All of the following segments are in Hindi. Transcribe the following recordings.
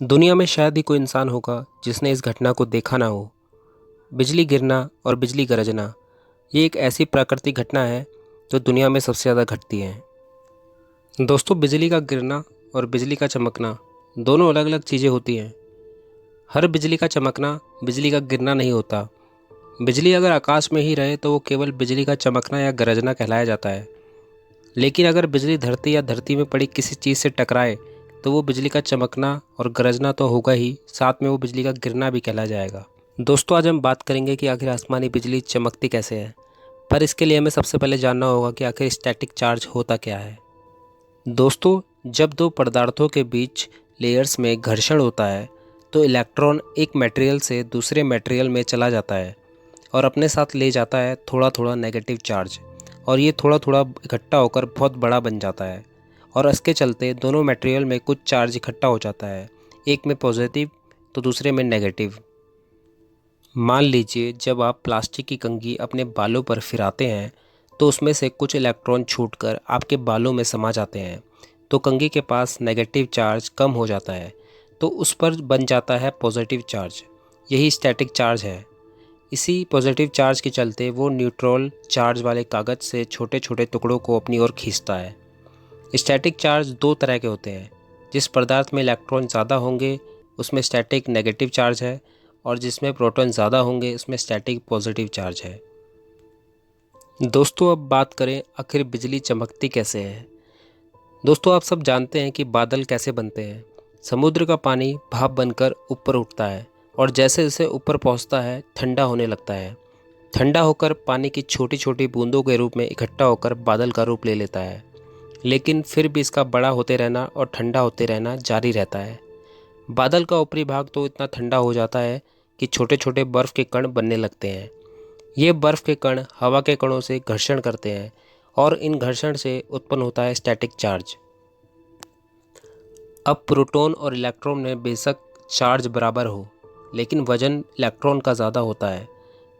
दुनिया में शायद ही कोई इंसान होगा जिसने इस घटना को देखा ना हो। बिजली गिरना और बिजली गरजना ये एक ऐसी प्राकृतिक घटना है जो दुनिया में सबसे ज़्यादा घटती है। दोस्तों, बिजली का गिरना और बिजली का चमकना दोनों अलग अलग चीज़ें होती हैं। हर बिजली का चमकना बिजली का गिरना नहीं होता। बिजली अगर आकाश में ही रहे तो वो केवल बिजली का चमकना या गरजना कहलाया जाता है। लेकिन अगर बिजली धरती या धरती में पड़ी किसी चीज़ से टकराए तो वो बिजली का चमकना और गरजना तो होगा ही, साथ में वो बिजली का गिरना भी कहला जाएगा। दोस्तों, आज हम बात करेंगे कि आखिर आसमानी बिजली चमकती कैसे है। पर इसके लिए हमें सबसे पहले जानना होगा कि आखिर स्टैटिक चार्ज होता क्या है। दोस्तों, जब दो पदार्थों के बीच लेयर्स में घर्षण होता है तो इलेक्ट्रॉन एक मटेरियल से दूसरे मटेरियल में चला जाता है और अपने साथ ले जाता है थोड़ा थोड़ा नेगेटिव चार्ज, और ये थोड़ा थोड़ा इकट्ठा होकर बहुत बड़ा बन जाता है और इसके चलते दोनों मटेरियल में कुछ चार्ज इकट्ठा हो जाता है, एक में पॉजिटिव तो दूसरे में नेगेटिव। मान लीजिए जब आप प्लास्टिक की कंघी अपने बालों पर फिराते हैं तो उसमें से कुछ इलेक्ट्रॉन छूटकर आपके बालों में समा जाते हैं, तो कंघी के पास नेगेटिव चार्ज कम हो जाता है तो उस पर बन जाता है पॉजिटिव चार्ज। यही स्टैटिक चार्ज है। इसी पॉजिटिव चार्ज के चलते वो न्यूट्रल चार्ज वाले कागज़ से छोटे छोटे टुकड़ों को अपनी ओर खींचता है। स्टैटिक चार्ज दो तरह के होते हैं। जिस पदार्थ में इलेक्ट्रॉन ज़्यादा होंगे उसमें स्टैटिक नेगेटिव चार्ज है, और जिसमें प्रोटॉन ज़्यादा होंगे उसमें स्टैटिक पॉजिटिव चार्ज है। दोस्तों, अब बात करें आखिर बिजली चमकती कैसे है। दोस्तों, आप सब जानते हैं कि बादल कैसे बनते हैं। समुद्र का पानी भाप बनकर ऊपर उठता है और जैसे जैसे ऊपर पहुंचता है ठंडा होने लगता है। ठंडा होकर पानी की छोटी छोटी बूंदों के रूप में इकट्ठा होकर बादल का रूप ले लेता है, लेकिन फिर भी इसका बड़ा होते रहना और ठंडा होते रहना जारी रहता है। बादल का ऊपरी भाग तो इतना ठंडा हो जाता है कि छोटे छोटे बर्फ़ के कण बनने लगते हैं। ये बर्फ़ के कण हवा के कणों से घर्षण करते हैं और इन घर्षण से उत्पन्न होता है स्टैटिक चार्ज। अब प्रोटॉन और इलेक्ट्रॉन में बेशक चार्ज बराबर हो, लेकिन वजन इलेक्ट्रॉन का ज़्यादा होता है,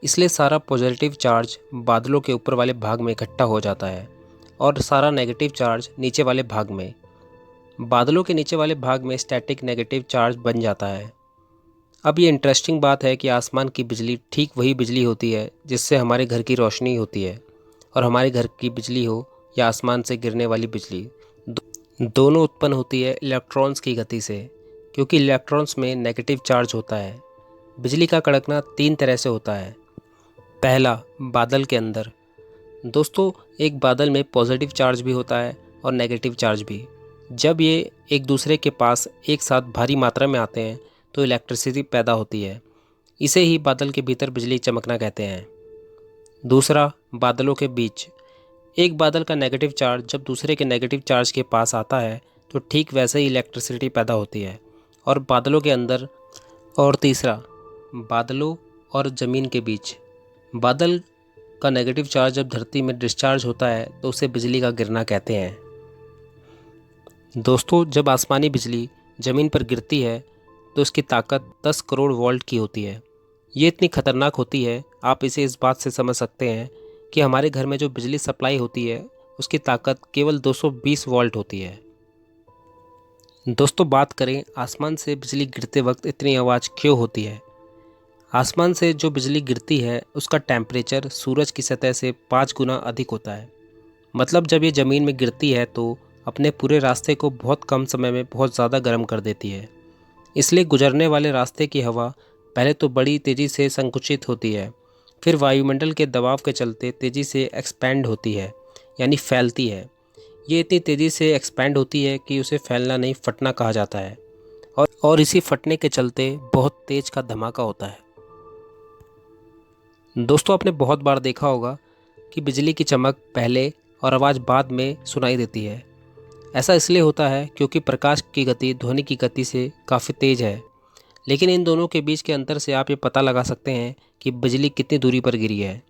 इसलिए सारा पॉजिटिव चार्ज बादलों के ऊपर वाले भाग में इकट्ठा हो जाता है और सारा नेगेटिव चार्ज नीचे वाले भाग में। बादलों के नीचे वाले भाग में स्टैटिक नेगेटिव चार्ज बन जाता है। अब ये इंटरेस्टिंग बात है कि आसमान की बिजली ठीक वही बिजली होती है जिससे हमारे घर की रोशनी होती है, और हमारे घर की बिजली हो या आसमान से गिरने वाली बिजली, दोनों उत्पन्न होती है इलेक्ट्रॉन्स की गति से, क्योंकि इलेक्ट्रॉन्स में नेगेटिव चार्ज होता है। बिजली का कड़कना तीन तरह से होता है। पहला, बादल के अंदर। दोस्तों, एक बादल में पॉजिटिव चार्ज भी होता है और नेगेटिव चार्ज भी। जब ये एक दूसरे के पास एक साथ भारी मात्रा में आते हैं तो इलेक्ट्रिसिटी पैदा होती है। इसे ही बादल के भीतर बिजली चमकना कहते हैं। दूसरा, बादलों के बीच। एक बादल का नेगेटिव चार्ज जब दूसरे के नेगेटिव चार्ज के पास आता है तो ठीक वैसे ही इलेक्ट्रिसिटी पैदा होती है और बादलों के अंदर। और तीसरा, बादलों और ज़मीन के बीच। बादल का नेगेटिव चार्ज जब धरती में डिस्चार्ज होता है तो उसे बिजली का गिरना कहते हैं। दोस्तों, जब आसमानी बिजली ज़मीन पर गिरती है तो इसकी ताकत 10 करोड़ वोल्ट की होती है। ये इतनी खतरनाक होती है, आप इसे इस बात से समझ सकते हैं कि हमारे घर में जो बिजली सप्लाई होती है उसकी ताकत केवल 220 वोल्ट होती है। दोस्तों, बात करें आसमान से बिजली गिरते वक्त इतनी आवाज़ क्यों होती है। आसमान से जो बिजली गिरती है उसका टेम्परेचर सूरज की सतह से 5 गुना अधिक होता है। मतलब जब ये ज़मीन में गिरती है तो अपने पूरे रास्ते को बहुत कम समय में बहुत ज़्यादा गर्म कर देती है। इसलिए गुजरने वाले रास्ते की हवा पहले तो बड़ी तेज़ी से संकुचित होती है, फिर वायुमंडल के दबाव के चलते तेज़ी से एक्सपैंड होती है, यानी फैलती है। ये इतनी तेज़ी से एक्सपैंड होती है कि उसे फैलना नहीं, फटना कहा जाता है, और इसी फटने के चलते बहुत तेज़ का धमाका होता है। दोस्तों, आपने बहुत बार देखा होगा कि बिजली की चमक पहले और आवाज़ बाद में सुनाई देती है। ऐसा इसलिए होता है क्योंकि प्रकाश की गति ध्वनि की गति से काफ़ी तेज़ है, लेकिन इन दोनों के बीच के अंतर से आप ये पता लगा सकते हैं कि बिजली कितनी दूरी पर गिरी है।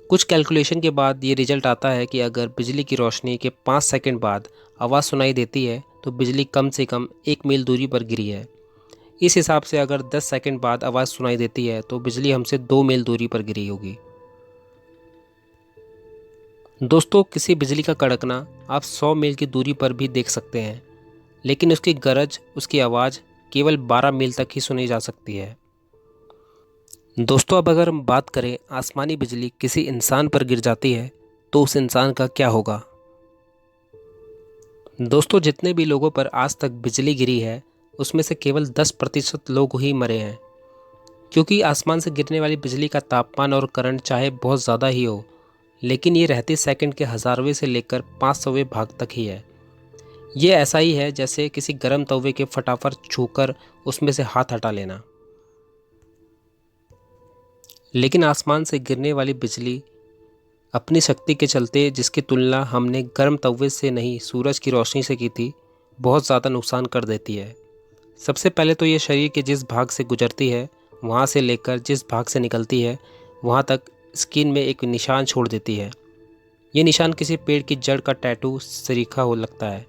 कुछ कैलकुलेशन के बाद ये रिजल्ट आता है कि अगर बिजली की रोशनी के 5 सेकंड बाद आवाज़ सुनाई देती है तो बिजली कम से कम 1 मील दूरी पर गिरी है। इस हिसाब से अगर 10 सेकंड बाद आवाज़ सुनाई देती है तो बिजली हमसे 2 मील दूरी पर गिरी होगी। दोस्तों, किसी बिजली का कड़कना आप 100 मील की दूरी पर भी देख सकते हैं, लेकिन उसकी गरज, उसकी आवाज़ केवल 12 मील तक ही सुनी जा सकती है। दोस्तों, अब अगर हम बात करें आसमानी बिजली किसी इंसान पर गिर जाती है तो उस इंसान का क्या होगा। दोस्तों, जितने भी लोगों पर आज तक बिजली गिरी है उसमें से केवल 10% लोग ही मरे हैं, क्योंकि आसमान से गिरने वाली बिजली का तापमान और करंट चाहे बहुत ज़्यादा ही हो, लेकिन ये रहते सेकंड के हज़ारवें से लेकर 500वें भाग तक ही है। ये ऐसा ही है जैसे किसी गर्म तवे के फटाफट छूकर उसमें से हाथ हटा लेना। लेकिन आसमान से गिरने वाली बिजली अपनी शक्ति के चलते, जिसकी तुलना हमने गर्म तवे से नहीं सूरज की रोशनी से की थी, बहुत ज़्यादा नुकसान कर देती है। सबसे पहले तो ये शरीर के जिस भाग से गुजरती है वहाँ से लेकर जिस भाग से निकलती है वहाँ तक स्किन में एक निशान छोड़ देती है। ये निशान किसी पेड़ की जड़ का टैटू सरीखा हो लगता है।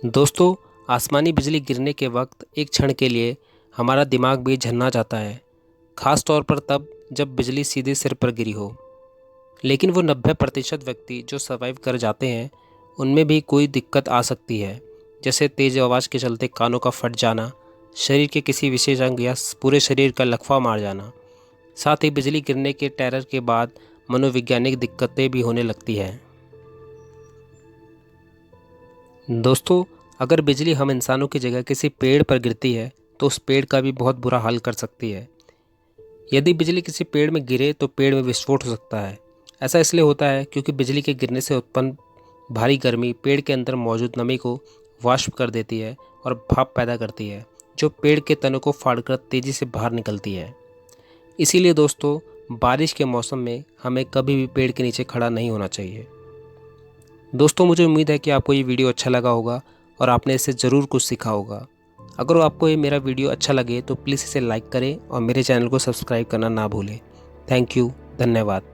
दोस्तों, आसमानी बिजली गिरने के वक्त एक क्षण के लिए हमारा दिमाग भी झन्ना जाता है, ख़ास तौर पर तब जब बिजली सीधे सिर पर गिरी हो। लेकिन वो 90% व्यक्ति जो सर्वाइव कर जाते हैं उनमें भी कोई दिक्कत आ सकती है, जैसे तेज़ आवाज़ के चलते कानों का फट जाना, शरीर के किसी विशेष अंग या पूरे शरीर का लकवा मार जाना। साथ ही बिजली गिरने के टेरर के बाद मनोवैज्ञानिक दिक्कतें भी होने लगती हैं। दोस्तों, अगर बिजली हम इंसानों की जगह किसी पेड़ पर गिरती है तो उस पेड़ का भी बहुत बुरा हाल कर सकती है। यदि बिजली किसी पेड़ में गिरे तो पेड़ में विस्फोट हो सकता है। ऐसा इसलिए होता है क्योंकि बिजली के गिरने से उत्पन्न भारी गर्मी पेड़ के अंदर मौजूद नमी को वाष्प कर देती है और भाप पैदा करती है, जो पेड़ के तनों को फाड़कर तेज़ी से बाहर निकलती है। इसीलिए दोस्तों, बारिश के मौसम में हमें कभी भी पेड़ के नीचे खड़ा नहीं होना चाहिए। दोस्तों, मुझे उम्मीद है कि आपको ये वीडियो अच्छा लगा होगा और आपने इससे ज़रूर कुछ सीखा होगा। अगर आपको ये मेरा वीडियो अच्छा लगे तो प्लीज़ इसे लाइक करें और मेरे चैनल को सब्सक्राइब करना ना भूलें। थैंक यू, धन्यवाद।